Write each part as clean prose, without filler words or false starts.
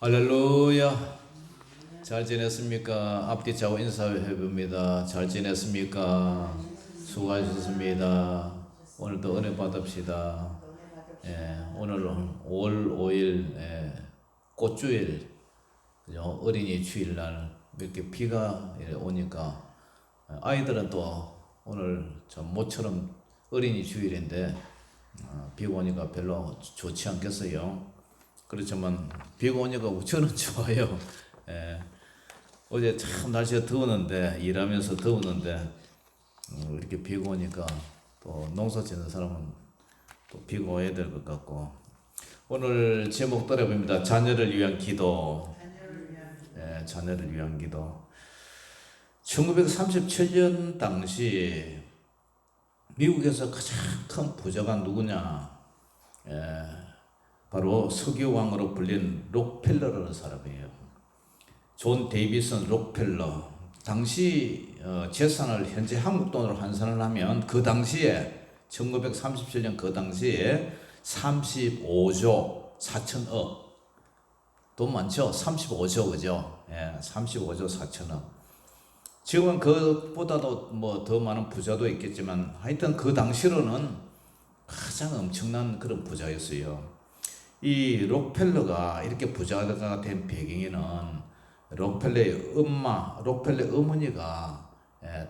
할렐루야. 잘 지냈습니까? 앞뒤 좌우 인사해봅니다. 잘 지냈습니까? 수고하셨습니다. 오늘도 은혜 받읍시다. 오늘은 5월 5일 꽃주일, 그죠? 어린이 주일날 이렇게 비가 오니까 아이들은 또 오늘 좀 모처럼 어린이 주일인데 비가 오니까 별로 좋지 않겠어요. 그렇지만 비가 오니까 저는 좋아요. 예. 어제 참 날씨가 더웠는데 일하면서 더웠는데 이렇게 비가 오니까 또 농사 짓는 사람은 또 비가 와야 될 것 같고 오늘 제목 따라봅니다. 자녀를 위한 기도. 자녀를 위한 기도. 1937년 당시 미국에서 가장 큰 부자가 누구냐? 바로 석유왕으로 불린 록펠러라는 사람이에요. 존 데이비슨 록펠러. 당시 재산을 현재 한국 돈으로 환산을 하면 그 당시에 1937년 그 당시에 35조 4천억. 돈 많죠? 35조 그죠? 35조 4천억. 지금은 그것보다도 뭐 더 많은 부자도 있겠지만 하여튼 그 당시로는 가장 엄청난 그런 부자였어요. 이 록펠러가 이렇게 부자가 된 배경에는 록펠러의 어머니가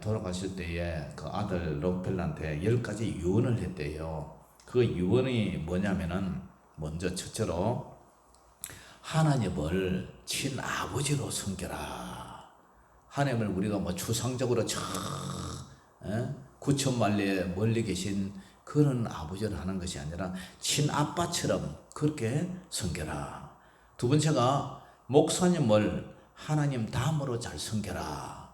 돌아가실 때에 그 아들 록펠러한테 10가지 유언을 했대요. 그 유언이 뭐냐면은 먼저 첫째로 하나님을 친아버지로 섬겨라. 하나님을 우리가 뭐 추상적으로 9천만리에 멀리 계신 그런 아버지를 하는 것이 아니라 친아빠처럼 그렇게 섬겨라. 두 번째가 목사님을 하나님 다음으로 잘 섬겨라.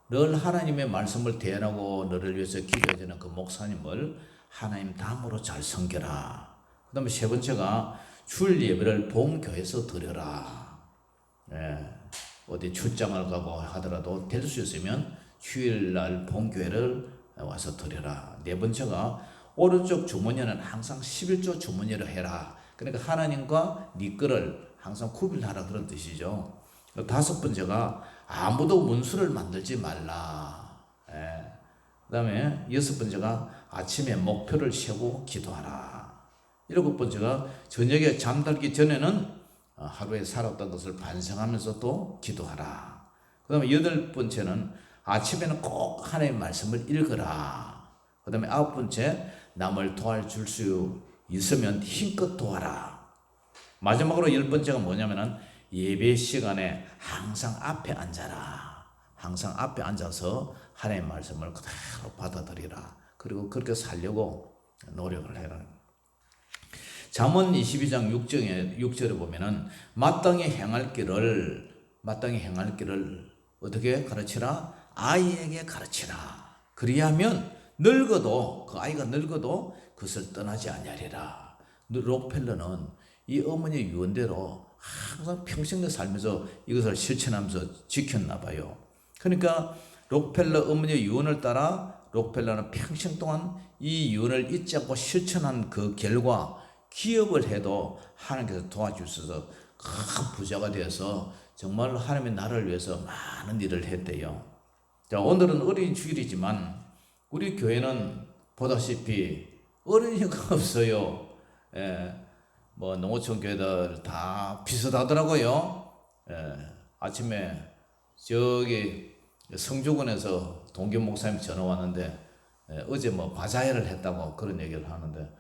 늘 하나님의 말씀을 대하고 너를 위해서 기도해주는 그 목사님을 하나님 다음으로 잘 섬겨라. 그 다음에 세 번째가 주일 예배를 본교회에서 드려라. 어디 출장을 가고 하더라도 될 수 있으면 주일날 본교회를 와서 드려라. 네 번째가 오른쪽 주머니는 항상 11조 주머니를 해라. 그러니까 하나님과 네 거를 항상 구별하라 그런 뜻이죠. 다섯 번째가 아무도 문수를 만들지 말라. 그 다음에 여섯 번째가 아침에 목표를 세우고 기도하라. 일곱 번째가 저녁에 잠들기 전에는 하루에 살았던 것을 반성하면서 또 기도하라. 그 다음에 여덟 번째는 아침에는 꼭 하나님의 말씀을 읽어라. 그 다음에 아홉 번째 남을 도와줄 수 있으면 힘껏 도와라. 마지막으로 열 번째가 뭐냐면은 예배 시간에 항상 앞에 앉아라. 항상 앞에 앉아서 하나님의 말씀을 그대로 받아들이라. 그리고 그렇게 살려고 노력을 해라. 잠언 22장 6절에 보면은 마땅히 행할 길을 어떻게 가르치라? 아이에게 가르치라. 그리하면 늙어도 그 아이가 늙어도 그것을 떠나지 아니하리라. 록펠러는 이 어머니의 유언대로 항상 평생 살면서 이것을 실천하면서 지켰나 봐요. 그러니까 록펠러 어머니의 유언을 따라 록펠러는 평생 동안 이 유언을 잊지 않고 실천한 그 결과 기업을 해도 하나님께서 도와주셔서 큰 부자가 되어서 정말 하나님의 나라를 위해서 많은 일을 했대요. 자, 오늘은 어린이 주일이지만 우리 교회는 보다시피 어린이가 없어요. 뭐 농어촌 교회들 다 비슷하더라고요. 아침에 저기 성주군에서 동교 목사님 전화 왔는데 어제 뭐 바자회를 했다고 그런 얘기를 하는데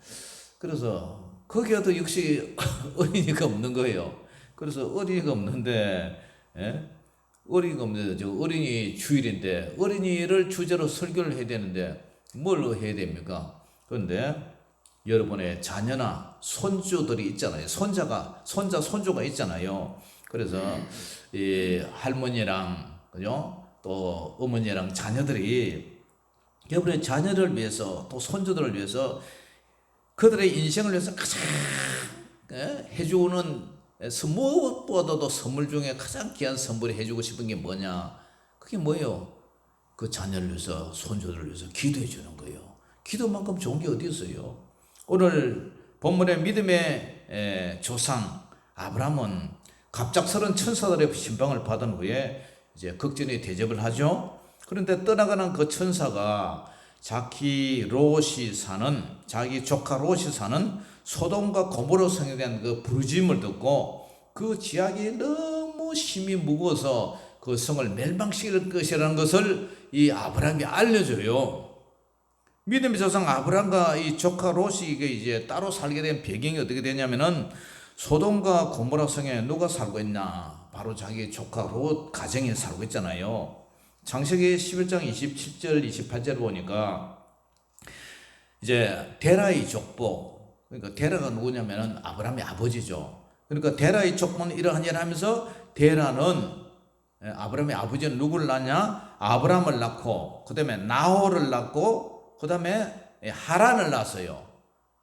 그래서 거기에도 역시 어린이가 없는 거예요. 그래서 어린이가 없는데 저 어린이 주일인데 어린이를 주제로 설교를 해야 되는데 뭘 해야 됩니까? 그런데 여러분의 자녀나 손주들이 있잖아요. 손자, 손주가 있잖아요. 그래서 이 할머니랑 그죠? 또 어머니랑 자녀들이 여러분의 자녀를 위해서 또 손주들을 위해서 그들의 인생을 위해서 가장 해주는 무엇보다도 선물 중에 가장 귀한 선물이 해주고 싶은 게 뭐냐? 그게 뭐예요? 그 자녀를 위해서 손주들을 위해서 기도해 주는 거예요. 기도만큼 좋은 게 어디 있어요? 오늘 본문의 믿음의 조상 아브라함은 갑작스런 천사들의 신방을 받은 후에 이제 극진히 대접을 하죠. 그런데 떠나가는 그 천사가 자기 조카 롯이 사는 소돔과 고모라 성에 대한 그 부르짖음을 듣고 그 지약이 너무 힘이 무거워서 그 성을 멸망시킬 것이라는 것을 이 아브라함이 알려줘요. 믿음의 조상 아브라함과 이 조카 롯이 이제 따로 살게 된 배경이 어떻게 되냐면은 소돔과 고모라 성에 누가 살고 있냐? 바로 자기 조카 롯 가정이 살고 있잖아요. 창세기 11장 27절 28절 보니까 이제 데라의 족보, 그러니까 데라가 누구냐면은 아브라함의 아버지죠. 그러니까 데라의 족보는 이러하니 하면서 데라는 아브라함의 아버지는 누구를 낳냐? 아브라함을 낳고 그 다음에 나홀을 낳고 그 다음에 하란을 낳았어요.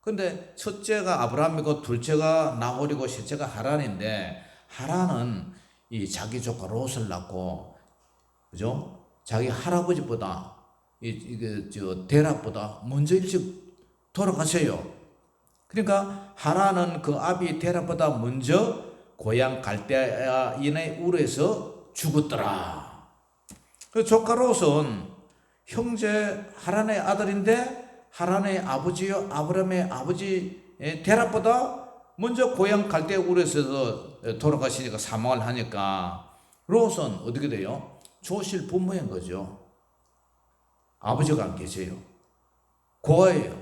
근데 첫째가 아브라함이고 둘째가 나홀이고 셋째가 하란인데 하란은 이 자기 조카 롯을 낳고 그죠? 자기 할아버지보다 데라보다 먼저 일찍 돌아가세요. 그러니까 하란은 그 아비 데라보다 먼저 고향 갈대아인의 우르에서 죽었더라. 그 조카 롯은 형제 하란의 아들인데 하란의 아버지요 아브라함의 아버지 데라보다 먼저 고향 갈대아 우르에서 돌아가시니까 사망을 하니까 롯은 어떻게 돼요? 조실 부모인 거죠. 아버지가 안 계세요. 고아예요.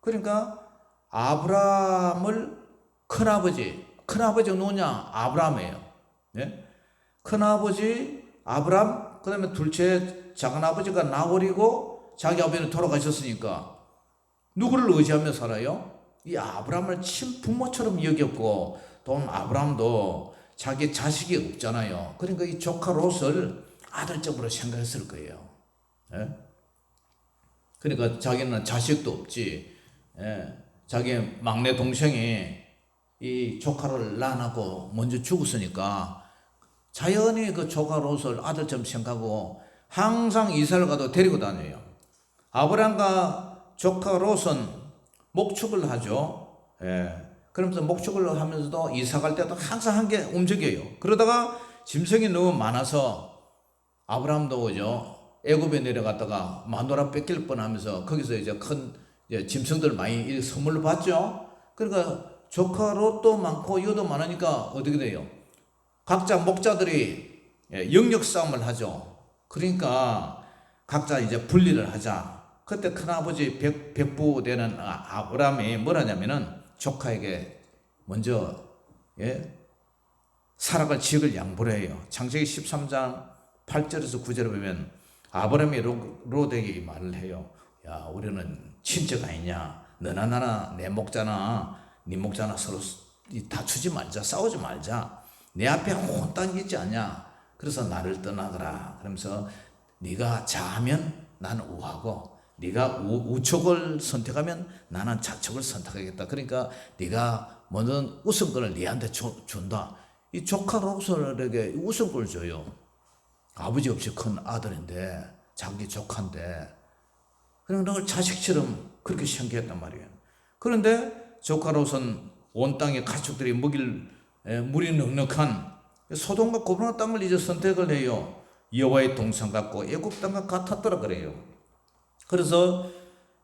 그러니까 아브라함을 큰아버지가 누구냐? 아브라함이에요. 네? 큰아버지 아브라함, 그 다음에 둘째 작은아버지가 나홀이고 자기 아버지는 돌아가셨으니까 누구를 의지하며 살아요? 이 아브라함을 친부모처럼 여겼고 또 아브라함도 자기 자식이 없잖아요. 그러니까 이 조카 롯을 아들적으로 생각했을 거예요. 예? 그러니까 자기는 자식도 없지. 예? 자기 막내 동생이 이 조카를 낳고 먼저 죽었으니까 자연히 그 조카 롯을 아들처럼 생각하고 항상 이사를 가도 데리고 다녀요. 아브라함과 조카 롯은 목축을 하죠. 예. 그러면서 목축을 하면서도 이사 갈 때도 항상 한 개 움직여요. 그러다가 짐승이 너무 많아서 아브라함도 그죠. 애굽에 내려갔다가 마누라 뺏길 뻔하면서 거기서 이제 큰 짐승들 많이 선물로 받죠. 그러니까 조카 롯도 많고 이것도 많으니까 어떻게 돼요? 각자 목자들이 영역 싸움을 하죠. 그러니까 각자 이제 분리를 하자. 그때 큰아버지 백부 되는 아브라함이 뭐라냐면은 조카에게 먼저 살아갈 지역을 양보를 해요. 창세기 13장 8절에서 9절에 보면 아브라함이 롯에게 이 말을 해요. 야, 우리는 친척 아니냐? 너나 나나 내 목자나 네 목자나 서로 다투지 말자, 싸우지 말자. 내 앞에 혼딴 게 있지 않냐? 그래서 나를 떠나거라. 그러면서 네가 좌하면 나는 우하고 네가 우측을 선택하면 나는 좌측을 선택하겠다. 그러니까 네가 먼저 우선권을 네한테 준다. 이 조카 롯에게 우선권을 줘요. 아버지 없이 큰 아들인데 자기 조카인데 그냥 널 자식처럼 그렇게 생각했단 말이에요. 그런데 조카 롯은 온 땅의 가축들이 먹일 물이 넉넉한 소돔과 고모라 땅을 이제 선택을 해요. 여호와의 동산 같고 애굽 땅과 같았더라 그래요. 그래서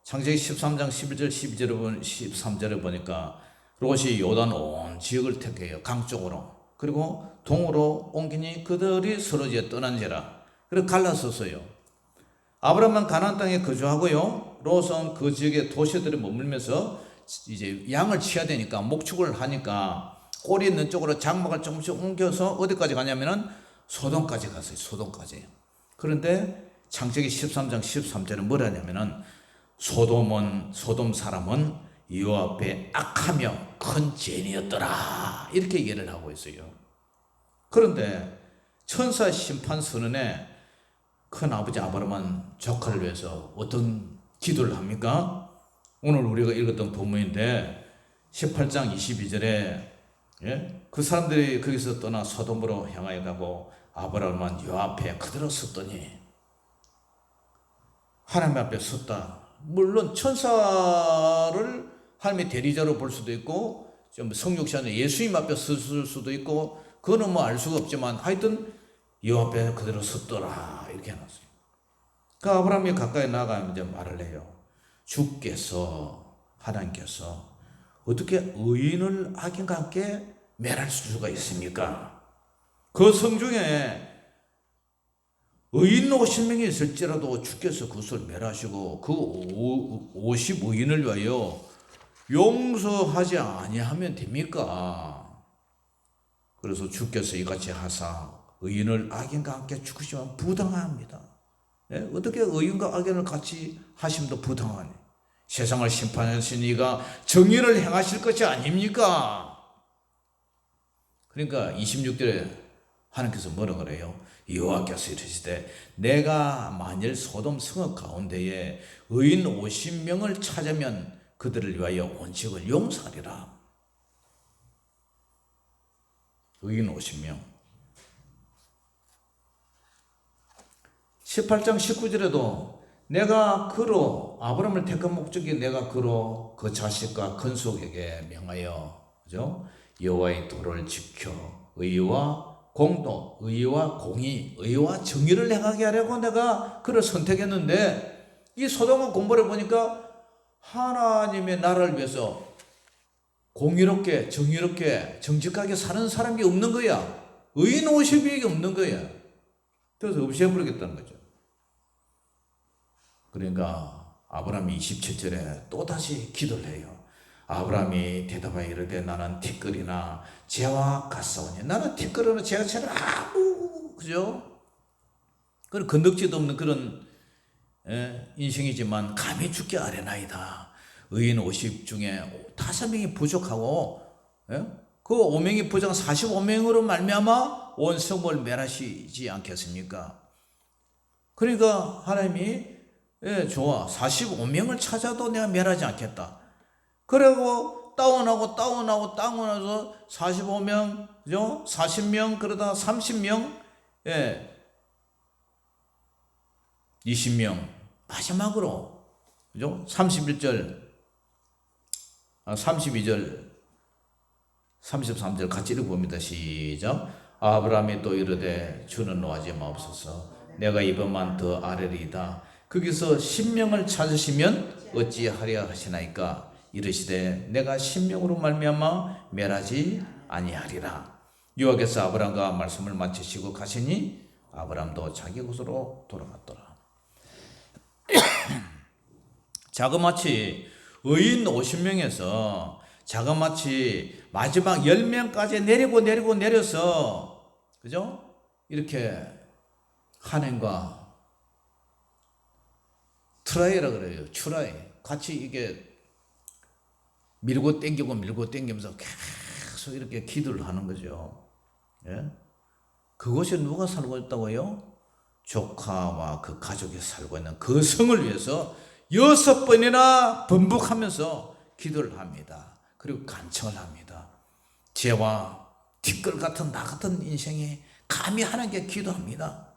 창세기 13장 11절 12절에 13절에 보니까 롯이 요단 온 지역을 택해요. 강 쪽으로. 그리고 동으로 옮기니 그들이 서로 이제 떠난지라. 그래서 갈라섰어요. 아브라함은 가나안 땅에 거주하고요. 롯은 그 지역의 도시들에 머물면서 이제 양을 치야 되니까 목축을 하니까 꼬리 있는 쪽으로 장막을 조금씩 옮겨서 어디까지 가냐면은 소돔까지 갔어요. 소돔까지. 그런데 창세기 13장 13절은 뭐라냐면은 소돔 사람은 여호와 앞에 악하며 큰 죄인이었더라. 이렇게 얘기를 하고 있어요. 그런데 천사 심판 선언에 큰 아버지 아브라함은 조카를 위해서 어떤 기도를 합니까? 오늘 우리가 읽었던 본문인데 18장 22절에 그 사람들이 거기서 떠나 소돔으로 향하여 가고 아브라함은 여호와 앞에 그대로 섰더니 하나님 앞에 섰다. 물론 천사를 하나님의 대리자로 볼 수도 있고 좀 성육시 안에 예수님 앞에 섰을 수도 있고 그거는 뭐 알 수가 없지만 하여튼 여호와 앞에 그대로 섰더라 이렇게 해놨어요. 그 아브라함이 가까이 나가면 이제 말을 해요. 주께서 하나님께서 어떻게 의인을 악인과 함께 멸할 수가 있습니까? 그 성중에 의인 50명이 있을지라도 주께서 그것을 멸하시고 그 50의인을 위하여 용서하지 아니하면 됩니까? 그래서 주께서 이같이 하사 의인을 악인과 함께 죽으시면 부당합니다. 예? 어떻게 의인과 악인을 같이 하심도 부당하니? 세상을 심판하신 이가 정의를 행하실 것이 아닙니까? 그러니까 26절에 하나님께서 뭐라 그래요? 여호와께서 이르시되 내가 만일 소돔 성읍 가운데에 의인 50명을 찾으면 그들을 위하여 온 지역을 용서하리라. 의인 50명. 18장 19절에도 내가 그로 아브라함을 택한 목적이 내가 그로 그 자식과 건속에게 명하여 그죠? 여호와의 도를 지켜 의와 공도, 의와 공의, 의와 정의를 행하게 하려고 내가 그를 선택했는데 이 소돔과 고모라를 보니까 하나님의 나라를 위해서 공의롭게 정의롭게 정직하게 사는 사람이 없는 거야. 의인 50명이 없는 거야. 그래서 없애버리겠다는 거죠. 그러니까 아브라함이 27절에 또다시 기도를 해요. 아브라함이 대답하여 이르되 나는 티끌이나 재와 같사오니 나는 티끌이나 재와 아무 그죠? 그런 건덕지도 없는 그런 인생이지만 감히 죽게 아뢰나이다. 의인 50 중에 5명이 부족하고 그 5명이 부족한 45명으로 말미암아 온 성을 멸하시지 않겠습니까? 그러니까 하나님이 좋아 45명을 찾아도 내가 멸하지 않겠다. 그리고 다운하고 45명 그죠? 40명 그러다 30명 20명 마지막으로 그죠? 31절 32절 33절 같이 읽어봅니다. 시작. 아브라함이 또 이르되 주는 노하지 마옵소서 내가 이번만 더 아뢰리이다. 거기서 10명을 찾으시면 어찌하려 하시나이까 이르시되 내가 10명으로 말미암아 멸하지 아니하리라. 여호와께서 아브라함과 말씀을 마치시고 가시니 아브라함도 자기 곳으로 돌아갔더라. 자그마치 의인 50명에서 자그마치 마지막 10명까지 내려서 그죠? 이렇게 하나님과 트라이라 그래요. 트라이 같이 이게 밀고 당기면서 계속 이렇게 기도를 하는 거죠. 예? 그곳에 누가 살고 있다고요? 조카와 그 가족이 살고 있는 그 성을 위해서 6번이나 번복하면서 기도를 합니다. 그리고 간청을 합니다. 죄와 티끌 같은 나 같은 인생에 감히 하나님께 기도합니다.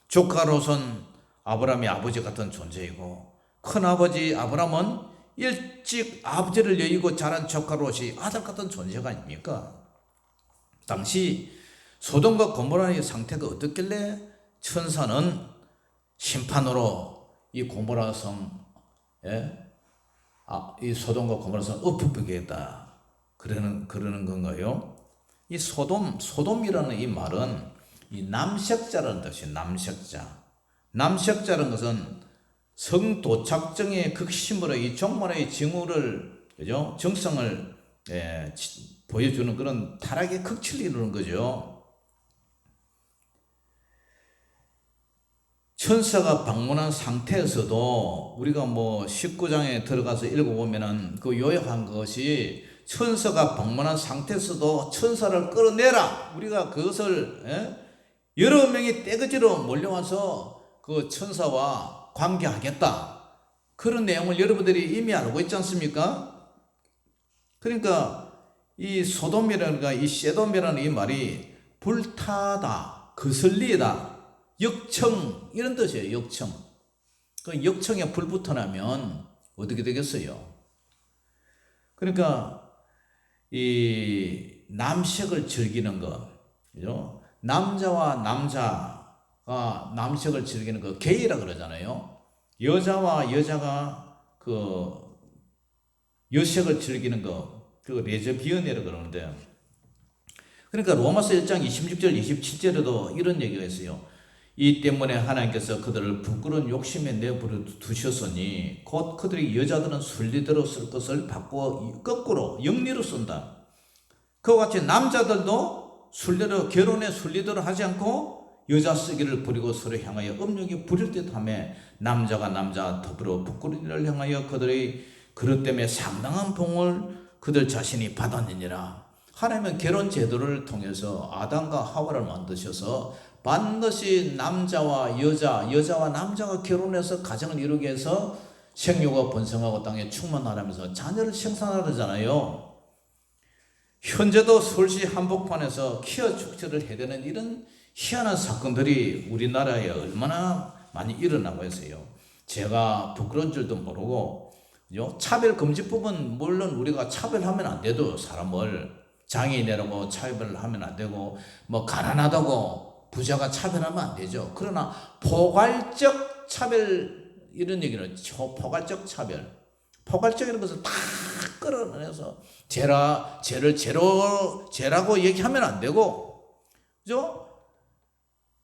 조카로선 아브라함이 아버지 같은 존재이고 큰아버지 아브라함은 일찍 아버지를 여의고 자란 조카로시 아들 같은 존재가 아닙니까? 당시 소돔과 고모라의 상태가 어떻길래 천사는 심판으로 이 고모라 성, 이 소돔과 고모라 성 엎어버리겠다 그러는 건가요? 이 소돔이라는 이 말은 이 남색자라는 뜻이 남색자라는 것은 성도착증의 극심으로 이 종말의 징후를 그죠? 정성을 보여주는 그런 타락의 극치를 이루는 거죠. 천사가 방문한 상태에서도 우리가 뭐 19장에 들어가서 읽어보면은 그 요약한 것이 천사가 방문한 상태에서도 천사를 끌어내라. 우리가 그것을 여러 명이 떼거지로 몰려와서 그 천사와 관계하겠다. 그런 내용을 여러분들이 이미 알고 있지 않습니까? 그러니까 이 소돔이라든가 이 세돔이라는 이 말이 불타다, 거슬리다, 역청 이런 뜻이에요. 역청. 그 역청에 불 붙어나면 어떻게 되겠어요? 그러니까 이 남색을 즐기는 것, 그죠? 남자와 남자가 남색을 즐기는 그 게이라 그러잖아요. 여자와 여자가 그 여색을 즐기는 그 레즈비언이라 그러는데, 그러니까 로마서 1장 26절 27절에도 이런 얘기가 있어요. 이 때문에 하나님께서 그들을 부끄러운 욕심에 내버려 두셨으니 곧 그들이 여자들은 순리대로 쓸 것을 바꾸어 거꾸로 영리로 쓴다. 그와 같이 남자들도 순리대로, 결혼의 순리대로 하지 않고 여자 쓰기를 부리고 서로 향하여 음욕이 부릴 듯하며 남자가 남자 더불어 부끄러운 일을 향하여 그들의 그릇 때문에 상당한 봉을 그들 자신이 받았느니라. 하나님은 결혼 제도를 통해서 아담과 하와를 만드셔서 반드시 남자와 여자와 남자가 결혼해서 가정을 이루기 위해서 생육과 번성하고 땅에 충만하라면서 자녀를 생산하잖아요. 현재도 서울시 한복판에서 키어 축제를 해야 되는 이런 희한한 사건들이 우리나라에 얼마나 많이 일어나고 있어요. 제가 부끄러운 줄도 모르고, 차별금지법은 물론 우리가 차별하면 안 돼도, 사람을 장애인이라고 차별하면 안 되고, 뭐 가난하다고 부자가 차별하면 안 되죠. 그러나 포괄적 차별, 이런 얘기는 포괄적 차별, 포괄적이라는 것을 다 끌어내서 죄를 죄라고 얘기하면 안 되고, 그죠?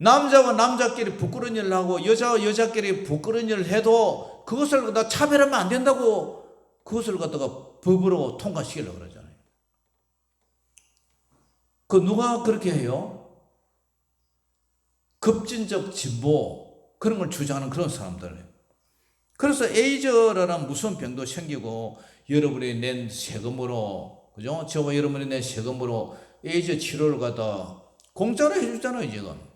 남자와 남자끼리 부끄러운 일을 하고 여자와 여자끼리 부끄러운 일을 해도 그것을 갖다 차별하면 안 된다고, 그것을 갖다가 법으로 통과시키려고 그러잖아요. 그 누가 그렇게 해요? 급진적 진보, 그런 걸 주장하는 그런 사람들. 그래서 에이즈라는 무슨 병도 생기고, 여러분이 낸 세금으로, 그죠? 저와 여러분이 낸 세금으로 에이즈 치료를 갖다 공짜로 해주잖아요, 지금.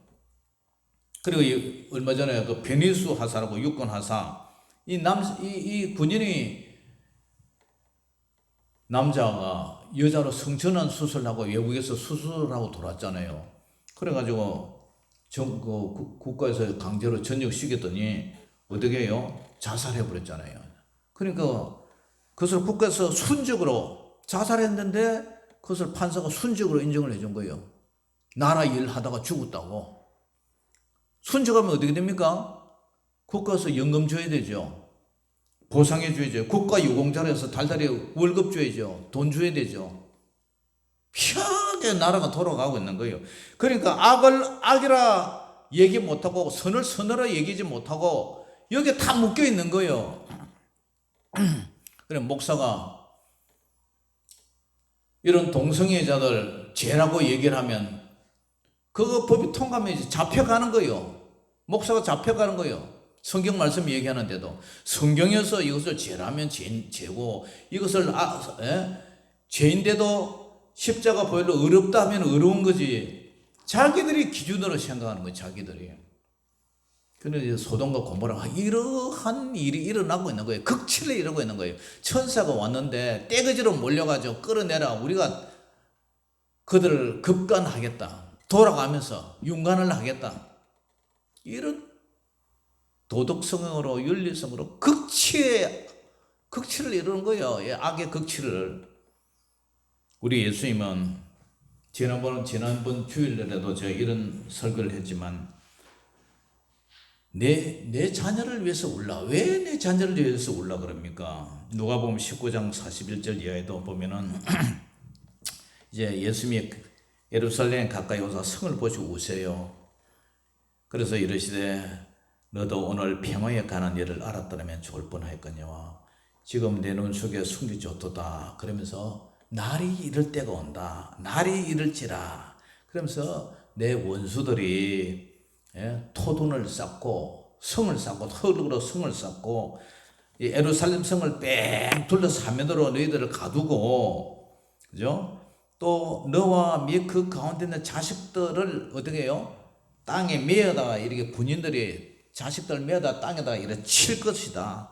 그리고 얼마 전에 그 베니수 하사라고 육군 하사, 이 군인이, 남자가 여자로 성전환 수술하고 외국에서 수술하고 돌아왔잖아요. 그래가지고 국가에서 강제로 전역시켰더니 어떻게 해요? 자살해버렸잖아요. 그러니까 그것을 국가에서 순적으로 자살했는데 그것을 판사가 순적으로 인정을 해준 거예요. 나라 일하다가 죽었다고. 순적하면 어떻게 됩니까? 국가에서 연금 줘야 되죠. 보상해 줘야죠. 국가 유공자라서 달달이 월급 줘야죠. 돈 줘야 되죠. 희한하게 나라가 돌아가고 있는 거예요. 그러니까 악을 악이라 얘기 못하고 선을 선으로 얘기하지 못하고 여기에 다 묶여 있는 거예요. 그래, 목사가 이런 동성애자들 죄라고 얘기를 하면 그거 법이 통과하면 이제 잡혀가는 거예요. 목사가 잡혀가는 거예요. 성경 말씀 얘기하는데도 성경에서 이것을 죄라면 죄고, 이것을 죄인데도 십자가 보혈로 어렵다 하면 어려운 거지. 자기들이 기준으로 생각하는 거예요. 자기들이. 그런데 소돔과 고모라가 이러한 일이 일어나고 있는 거예요. 극치를 이루고 있는 거예요. 천사가 왔는데 떼거지로 몰려가지고 끌어내라, 우리가 그들을 급간하겠다, 돌아가면서 윤관을 하겠다, 이런 도덕성으로 윤리성으로 극치를 이루는 거예요. 악의 극치를. 우리 예수님은 지난번 주일날에도 제가 이런 설교를 했지만, 내 자녀를 위해서 울라. 왜 내 자녀를 위해서 울라 그럽니까? 누가복음 19장 41절 이하에도 보면은 이제 예수님이 예루살렘 가까이 오사 성을 보시고 우세요. 그래서 이르시되 너도 오늘 평화에 관한 일을 알았더라면 좋을 뻔하였거니와 지금 내 눈 속에 숨기 좋도다. 그러면서 날이 이를 때가 온다. 날이 이를지라. 그러면서 내 원수들이 토둔을 쌓고 성을 쌓고 흙으로 성을 쌓고 예루살렘 성을 뺑 둘러서 사면으로 너희들을 가두고, 그죠? 또 너와 및 그 가운데 있는 자식들을 어떻게 해요? 땅에 매어다가 이렇게 군인들이 자식들 매어다 땅에다가 이렇게 칠 것이다.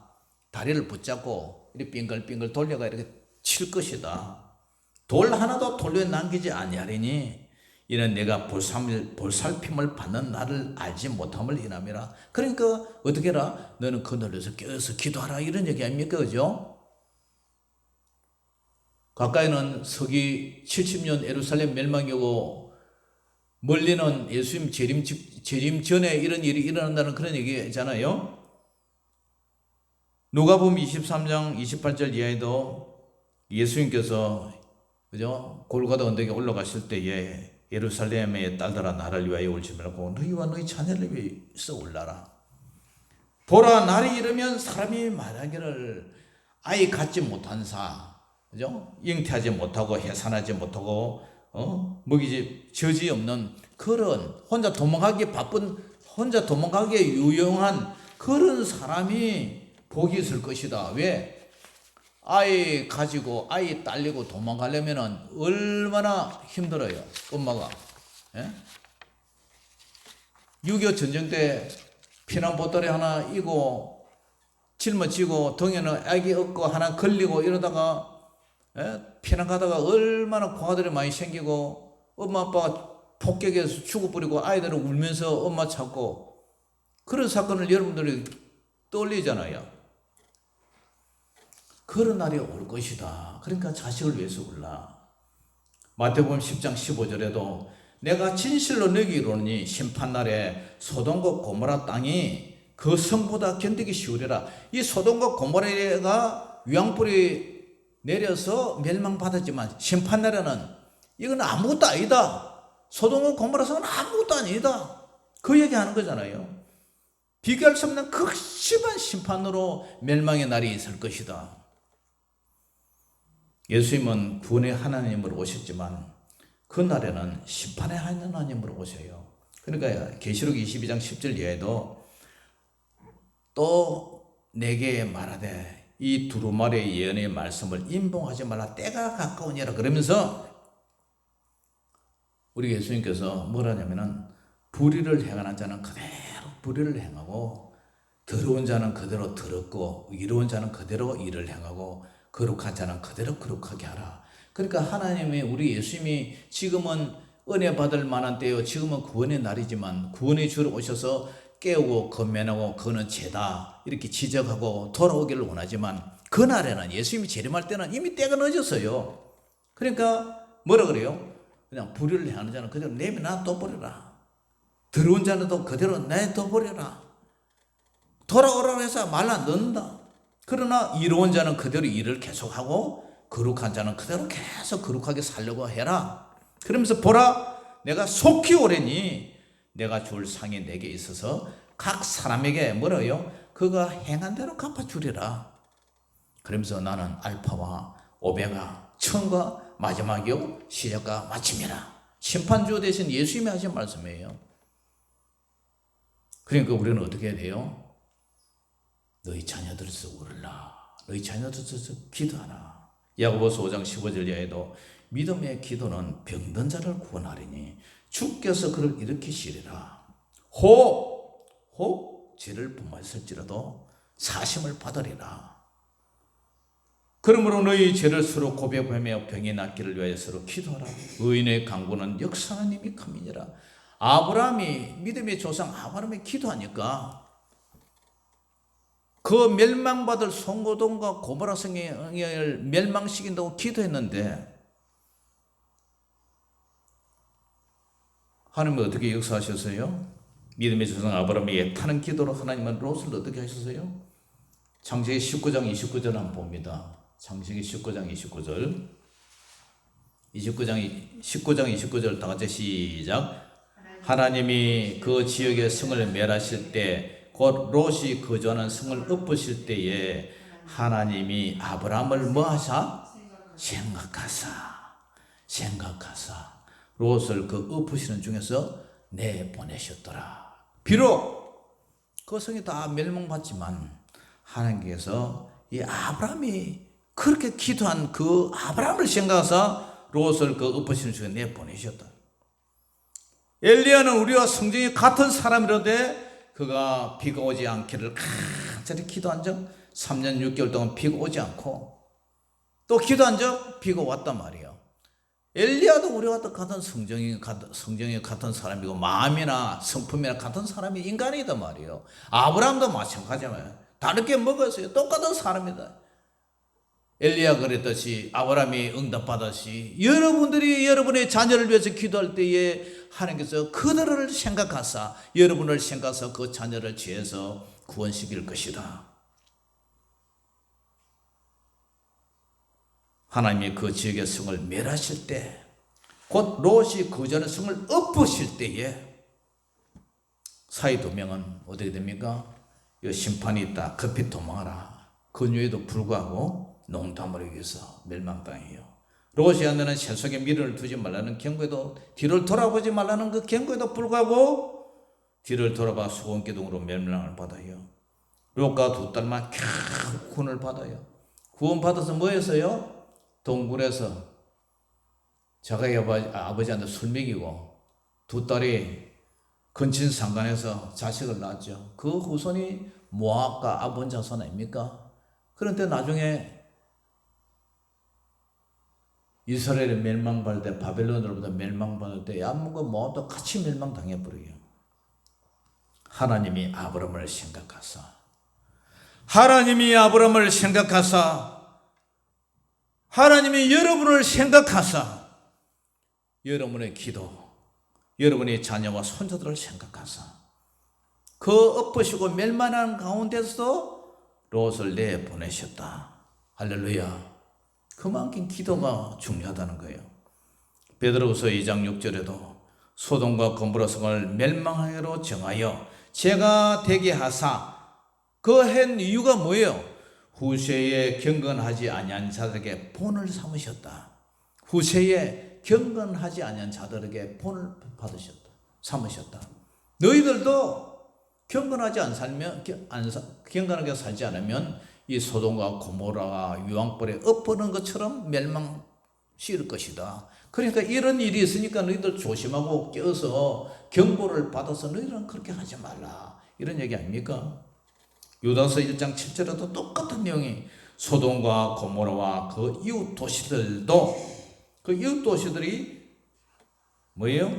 다리를 붙잡고 이렇게 빙글빙글 돌려가 이렇게 칠 것이다. 돌 하나도 돌려 남기지 아니하리니 이는 내가 볼살핌을 받는 나를 알지 못함을 인함이라. 그러니까 어떻게 해라? 너는 그늘에서 껴서 기도하라, 이런 얘기 아닙니까? 그죠? 가까이는 서기 70년 예루살렘 멸망이고 멀리는 예수님 재림 전에 이런 일이 일어난다는 그런 얘기잖아요. 누가복음 23장 28절 이하에도 예수님께서 그죠? 골고다 언덕에 올라가실 때에 예루살렘의 딸들아 나를 위하여 울지 말고 너희와 너희 자녀를 위해서 울라라. 보라 날이 이르면 사람이 말하기를 아이 갖지 못한 그죠? 잉태하지 못하고 해산하지 못하고 먹이지 저지 없는 그런 혼자 도망가기 바쁜 혼자 도망가기에 유용한 그런 사람이 복이 있을 것이다. 왜? 아이 가지고 아이 딸리고 도망가려면은 얼마나 힘들어요. 엄마가. 예? 6.25 전쟁 때 피난 보따리 하나 이고 짊어지고 등에는 아기 업고 하나 걸리고 이러다가 피난 가다가 얼마나 고아들이 많이 생기고 엄마 아빠가 폭격에서 죽어버리고 아이들은 울면서 엄마 찾고 그런 사건을 여러분들이 떠올리잖아요. 그런 날이 올 것이다. 그러니까 자식을 위해서 울라. 마태복음 10장 15절에도 내가 진실로 너희에게 이르노니 심판날에 소돔과 고모라 땅이 그 성보다 견디기 쉬우리라. 이 소돔과 고모라가 위황불이 내려서 멸망받았지만 심판날에는 이건 아무것도 아니다. 소돔과 고모라 성은 아무것도 아니다. 그 얘기하는 거잖아요. 비교할 수 없는 극심한 심판으로 멸망의 날이 있을 것이다. 예수님은 구원의 하나님으로 오셨지만 그 날에는 심판의 하나님으로 오셔요. 그러니까 계시록 22장 10절 이하에도 또 내게 말하되 이 두루마리의 예언의 말씀을 임봉하지 말라 때가 가까우니라 그러면서 우리 예수님께서 뭐라냐면은 불의를 행하는 자는 그대로 불의를 행하고 더러운 자는 그대로 더럽고 의로운 자는 그대로 의를 행하고 거룩한 자는 그대로 거룩하게 하라. 그러니까 하나님이 우리 예수님이 지금은 은혜 받을 만한 때요. 지금은 구원의 날이지만 구원의 주로 오셔서 깨우고 건면하고 그는 죄다 이렇게 지적하고 돌아오기를 원하지만 그날에는 예수님이 재림할 때는 이미 때가 늦었어요. 그러니까 뭐라 그래요? 그냥 불의를 행하는 자는 그대로 내버려 둬버려라. 더러운 자는 또 그대로 내둬버려라. 돌아오라고 해서 말 안 듣는다. 그러나 이로운 자는 그대로 일을 계속하고 거룩한 자는 그대로 계속 거룩하게 살려고 해라. 그러면서 보라 내가 속히 오래니 내가 줄 상이 내게 있어서 각 사람에게 뭐라요? 그가 행한 대로 갚아주리라. 그러면서 나는 알파와 오메가 처음과 마지막이요 시작과 마침이라. 심판주 대신 예수님이 하신 말씀이에요. 그러니까 우리는 어떻게 해야 돼요? 너희 자녀들에서 울라. 너희 자녀들에서 기도하라. 야고보서 5장 15절 이하에도 믿음의 기도는 병든 자를 구원하리니 주께서 그를 일으키시리라. 혹 죄를 범하였을지라도 사심을 받으리라. 그러므로 너희 죄를 서로 고백하며 병이 낫기를 위하여 서로 기도하라. 의인의 강구는 역사하는 힘이 큼이니라. 아브라함이 믿음의 조상 아브라함이 기도하니까 그 멸망받을 송고돔과 고모라 성을 멸망시킨다고 기도했는데 하나님은 어떻게 역사하셨어요? 믿음의 조상 아브라함이 타는 기도로 하나님은 롯을 어떻게 하셨어요? 창세기 19장 29절 한번 봅니다. 창세기 19장 29절 19절 다 같이 시작. 하나님이 그 지역의 성을 멸하실 때 곧 롯이 거주하는 성을 엎으실 때에 하나님이 아브라함을 뭐하사? 생각하사 롯을 그 엎으시는 중에서 내보내셨더라. 비록 그 성이 다 멸망받지만 하나님께서 이 아브라함이 그렇게 기도한 그 아브라함을 생각하사 롯을 그 엎으시는 중에 내보내셨다. 엘리야는 우리와 성정이 같은 사람이라되 그가 비가 오지 않기를 간절히 기도한 적 3년 6개월 동안 비가 오지 않고 또 기도한 적 비가 왔단 말이에요. 엘리야도 우리와 같은 성정이 같은 사람이고 마음이나 성품이나 같은 사람이 인간이다 말이에요. 아브라함도 마찬가지예요. 다르게 먹었어요. 똑같은 사람이다. 엘리야 그랬듯이 아브라함이 응답받았시 여러분들이 여러분의 자녀를 위해서 기도할 때에 하나님께서 그들을 생각하사 여러분을 생각해서 그 자녀를 지어서 구원시킬 것이다. 하나님이 그 지역의 성을 멸하실 때, 곧 롯이 그 전의 성을 엎으실 때에 사이 두 명은 어떻게 됩니까? 이 심판이 있다. 급히 도망하라. 그녀에도 불구하고 농담을 위해서 멸망당해요. 롯이 하는 세속에 미련을 두지 말라는 경고에도, 뒤를 돌아보지 말라는 그 경고에도 불구하고 뒤를 돌아봐 수건기둥으로 멸망을 받아요. 롯과 두 딸만 겨우 구원을 받아요. 구원받아서 뭐 했어요? 동굴에서 자기 아버지한테 술 먹이고 두 딸이 근친 상간에서 자식을 낳았죠. 그 후손이 모압과 아본 자손 아닙니까? 그런데 나중에 이스라엘이 멸망받을 때, 바벨론으로부터 멸망받을 때 아몬과 모압도 같이 멸망당해버려요. 하나님이 아브라함을 생각하사, 하나님이 여러분을 생각하사, 여러분의 기도, 여러분의 자녀와 손자들을 생각하사 그 엎으시고 멸망한 가운데서도 롯을 내보내셨다. 할렐루야. 그만큼 기도가 중요하다는 거예요. 베드로후서 2장 6절에도 소돔과 고모라 성을 멸망하기로 정하여 제가 되게 하사, 그 한 이유가 뭐예요? 후세에 경건하지 아니한 자들에게 본을 삼으셨다. 후세에 경건하지 아니한 자들에게 본을 받으셨다. 삼으셨다. 너희들도 경건하게 살지 않으면 이 소돔과 고모라가 유황불에 엎어는 것처럼 멸망시킬 것이다. 그러니까 이런 일이 있으니까 너희들 조심하고 껴서 경고를 받아서 너희들은 그렇게 하지 말라. 이런 얘기 아닙니까? 유다서 1장 7절에도 똑같은 내용이, 소돔과 고모라와 그 이웃 도시들도, 그 이웃 도시들이 뭐예요?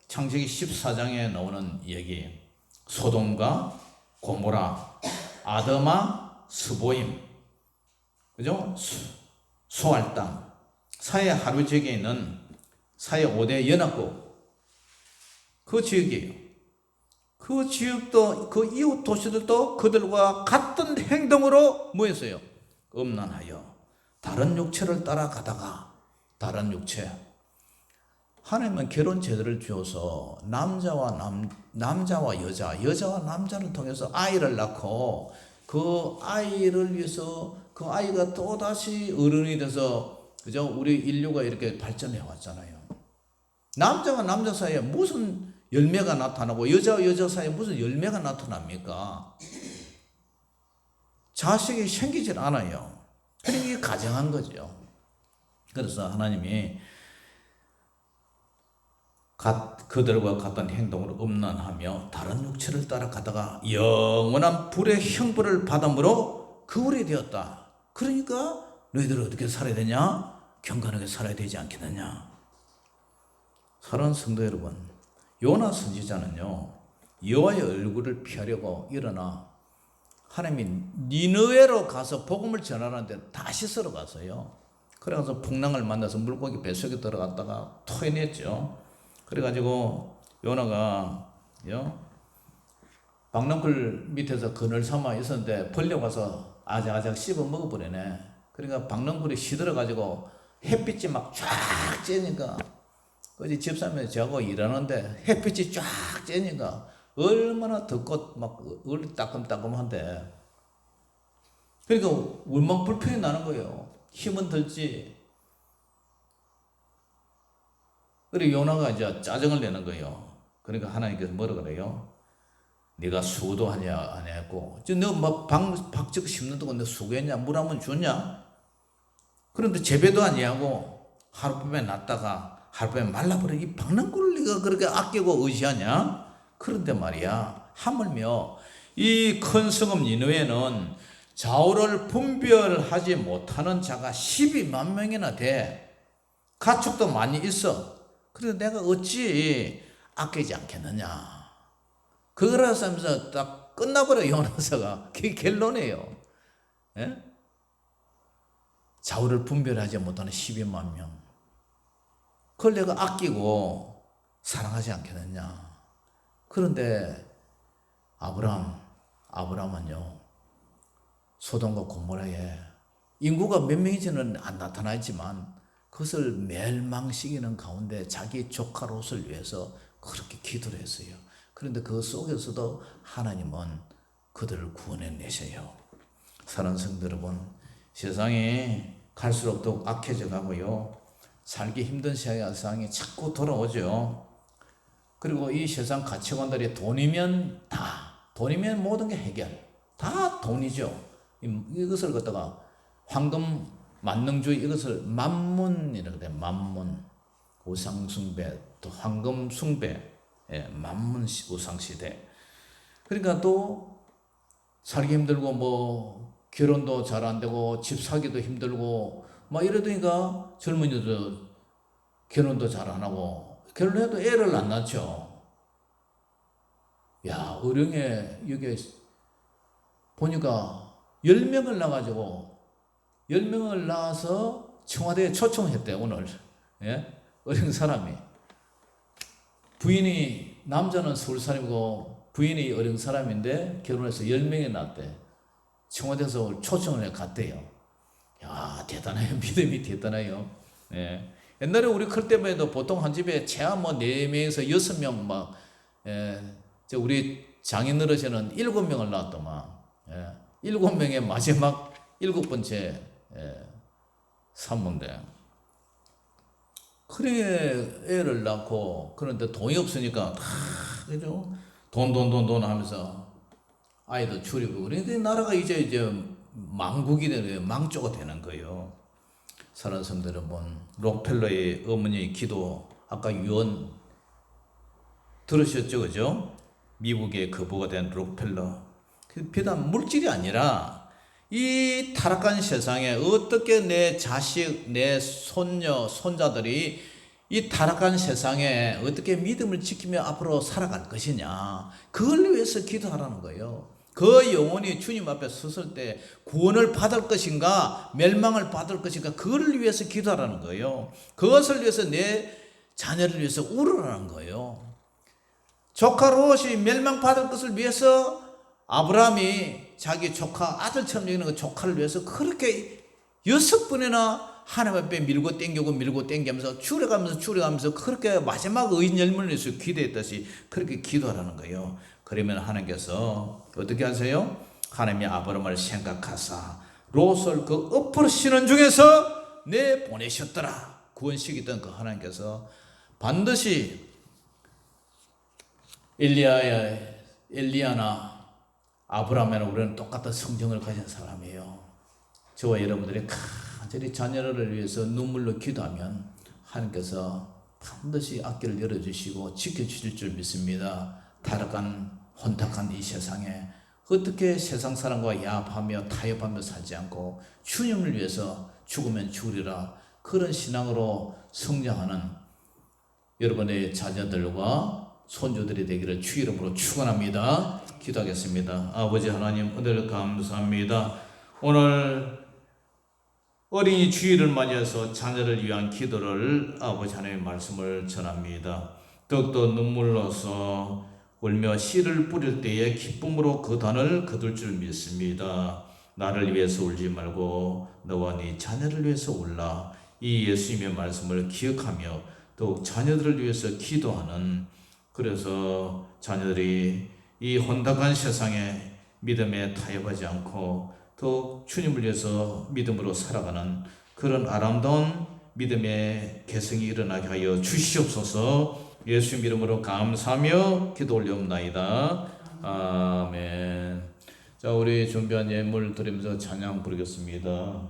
창세기 14장에 나오는 얘기. 소돔과 고모라, 아드마, 스보임, 그죠? 소알 땅, 사해 하루 지역에 있는 사해 5대 연합국, 그 지역이에요. 그 지역도, 그 이웃 도시들도 그들과 같은 행동으로 뭐 했어요? 음란하여 다른 육체를 따라가다가, 다른 육체, 하나님은 결혼 제도를 주어서 남자와 여자, 여자와 남자를 통해서 아이를 낳고 그 아이를 위해서 그 아이가 또다시 어른이 돼서, 그죠? 우리 인류가 이렇게 발전해 왔잖아요. 남자와 남자 사이에 무슨 열매가 나타나고 여자와 여자 사이에 무슨 열매가 나타납니까? 자식이 생기질 않아요. 그러니까 이게 가정한 거죠. 그래서 하나님이 그들과 같은 행동으로 음란하며 다른 육체를 따라가다가 영원한 불의 형벌을 받음으로 거울이 되었다. 그러니까 너희들은 어떻게 살아야 되냐? 경건하게 살아야 되지 않겠느냐? 사랑하는 성도 여러분, 요나 선지자는요, 여호와의 얼굴을 피하려고 일어나 하나님이 니느웨로 가서 복음을 전하는데 다시 서러 갔어요. 그래서 풍랑을 만나서 물고기 뱃속에 들어갔다가 토해냈죠. 그래가지고 요나가 박넝쿨 밑에서 그늘 삼아 있었는데 벌레 와서 아작아작 씹어 먹어버리네. 그러니까 박넝쿨이 시들어가지고 햇빛이 막 쫙 쬐니까, 그지? 집사람이 저하고 일하는데 햇빛이 쫙 쬐니까 얼마나 덥고 막 얼 따끔따끔한데, 그러니까 얼마나 불편이 나는 거예요. 힘은 들지. 그리고 요나가 이제 짜증을 내는 거예요. 그러니까 하나님께서 뭐라 그래요? 네가 수고도 하냐 안 했고, 너뭐 박적 심는다고 너 수고했냐? 물 한번 줬냐? 그런데 재배도 아니하고 하룻밤에 났다가 하룻밤에 말라버려. 이 박랑굴을 네가 그렇게 아끼고 의지하냐? 그런데 말이야, 하물며 이 큰 성읍 니느웨는 좌우를 분별하지 못하는 자가 12만 명이나 돼. 가축도 많이 있어. 그래서 내가 어찌 아끼지 않겠느냐. 그거라서 하면서 딱 끝나버려, 요나서가. 그게 결론이에요. 예? 좌우를 분별하지 못하는 12만 명. 그걸 내가 아끼고 사랑하지 않겠느냐. 그런데 아브라함은요, 소돔과 고모라에 인구가 몇 명인지는 안 나타나 있지만 그것을 멸망시키는 가운데 자기 조카 롯을 위해서 그렇게 기도를 했어요. 그런데 그 속에서도 하나님은 그들을 구원해내셔요. 사랑하는 성도 여러분, 세상이 갈수록 더욱 악해져 가고요, 살기 힘든 세상이 자꾸 돌아오죠. 그리고 이 세상 가치관들이 돈이면 모든 게 해결, 다 돈이죠. 이것을 갖다가 황금 만능주의, 이것을 만문이라고 해요. 만문, 우상숭배, 또 황금숭배, 만문 우상시대. 그러니까 또 살기 힘들고 뭐 결혼도 잘 안 되고 집 사기도 힘들고 막 이러니까 젊은이도 결혼도 잘 안 하고, 결혼해도 애를 안 낳죠. 야, 어령에 여기 보니까 10명을 낳아가지고 10명을 낳아서 청와대에 초청했대 오늘. 예? 어린 사람이. 부인이, 남자는 서울 사람이고 부인이 어린 사람인데 결혼해서 10명이 낳았대. 청와대에서 초청을 해 갔대요. 야, 대단해요. 믿음이 대단해요. 예. 옛날에 우리 클 때만 해도 보통 한 집에 최하 뭐 4명에서 6명 막, 우리 장인어르신은 7명을 낳았더만. 7명의 마지막 7번째 산모인데, 그래 애를 낳고, 그런데 돈이 없으니까 그죠? 돈 하면서 아이도 줄이고, 그런데 나라가 이제 망국이 되는 거예요. 망조가 되는 거예요. 사랑하는 성도 여러분, 록펠러의 어머니의 기도, 아까 유언 들으셨죠, 그죠? 미국의 거부가 된 록펠러. 비단 물질이 아니라 이 타락한 세상에 어떻게 내 자식, 내 손녀, 손자들이 이 타락한 세상에 어떻게 믿음을 지키며 앞으로 살아갈 것이냐, 그걸 위해서 기도하라는 거예요. 그 영혼이 주님 앞에 섰을 때 구원을 받을 것인가 멸망을 받을 것인가, 그걸 위해서 기도하라는 거예요. 그것을 위해서 내 자녀를 위해서 울으라는 거예요. 조카 롯이 멸망받을 것을 위해서 아브라함이 자기 조카, 아들처럼 여기는 그 조카를 위해서 그렇게 6번이나 하나님 앞에 밀고 땡기면서 추려가면서 그렇게 마지막 의인 열매를 위해서 기도했듯이 그렇게 기도하라는 거예요. 그러면 하나님께서 어떻게 하세요? 하나님이 아브라함을 생각하사 롯을 그 엎어시는 중에서 내보내셨더라. 구원시키던 그 하나님께서 반드시 엘리야나 아브라함이나 우리는 똑같은 성정을 가진 사람이에요. 저와 여러분들이 간절히 자녀를 위해서 눈물로 기도하면 하나님께서 반드시 앞길을 열어주시고 지켜주실 줄 믿습니다. 타락한 혼탁한 이 세상에 어떻게 세상 사람과 야합하며 타협하며 살지 않고 주님을 위해서 죽으면 죽으리라, 그런 신앙으로 성장하는 여러분의 자녀들과 손주들이 되기를 주 이름으로 축원합니다. 기도하겠습니다. 아버지 하나님, 은혜를 감사합니다. 오늘 어린이 주일을 맞이해서 자녀를 위한 기도를 아버지 하나님의 말씀을 전합니다. 더욱더 눈물로서 울며 씨를 뿌릴 때에 기쁨으로 그 단을 거둘 줄 믿습니다. 나를 위해서 울지 말고 너와 네 자녀를 위해서 울라. 이 예수님의 말씀을 기억하며 더욱 자녀들을 위해서 기도하는, 그래서 자녀들이 이 혼탁한 세상에 믿음에 타협하지 않고 더욱 주님을 위해서 믿음으로 살아가는 그런 아름다운 믿음의 개성이 일어나게 하여 주시옵소서. 예수 이름으로 감사하며 기도 올려옵나이다. 아멘. 자, 우리 준비한 예물 드리면서 찬양 부르겠습니다.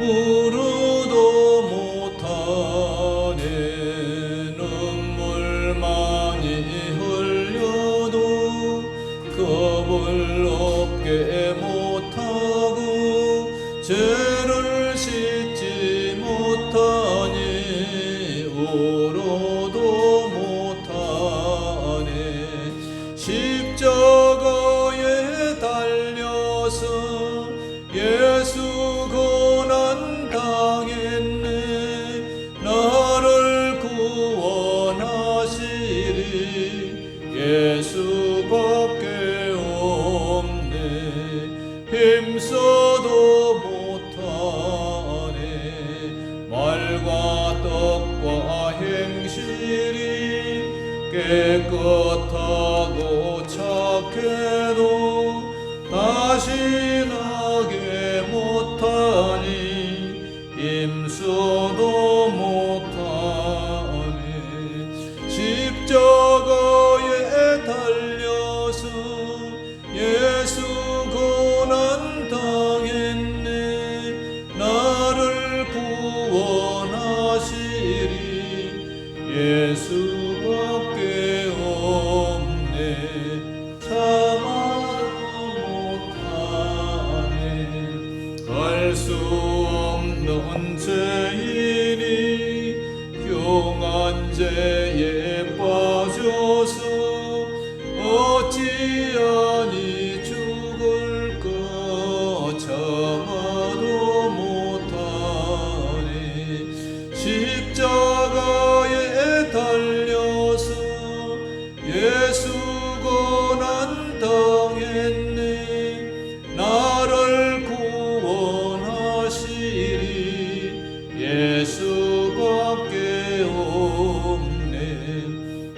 부르도 못하네 눈물 많이 흘려도 겁을 없게 못하고 죄를 씻지 못하니 예수밖에 없네. 힘써도 못하네. 말과 뜻과 행실이 깨끗하고 착해도 다시 나게 못하니 힘써도 못하네. 십자가에 달려서 예수 고난 당했네. 나를 구원하시리 예수밖에 없네. 참아도 못하네. 갈 수 없는 죄인이 흉한 죄에 빠져서 어찌하니 죽을까 참아도 못하네. 십자가에 달려서 예수 고난 당했네. 나를 구원하시리 예수밖에 없네.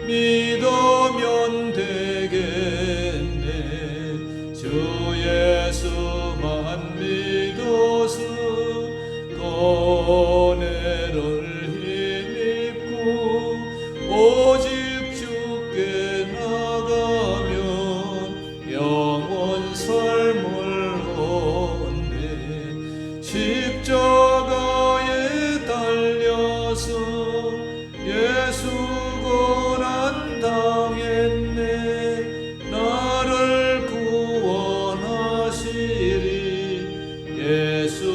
믿으면 되겠네. 주 예수만 믿어서 은혜를 힘입고 오직 주께 나가면 영원 삶을 얻네. 십자가에 달려서 예수 고난 당했네. 나를 구원하시리 예수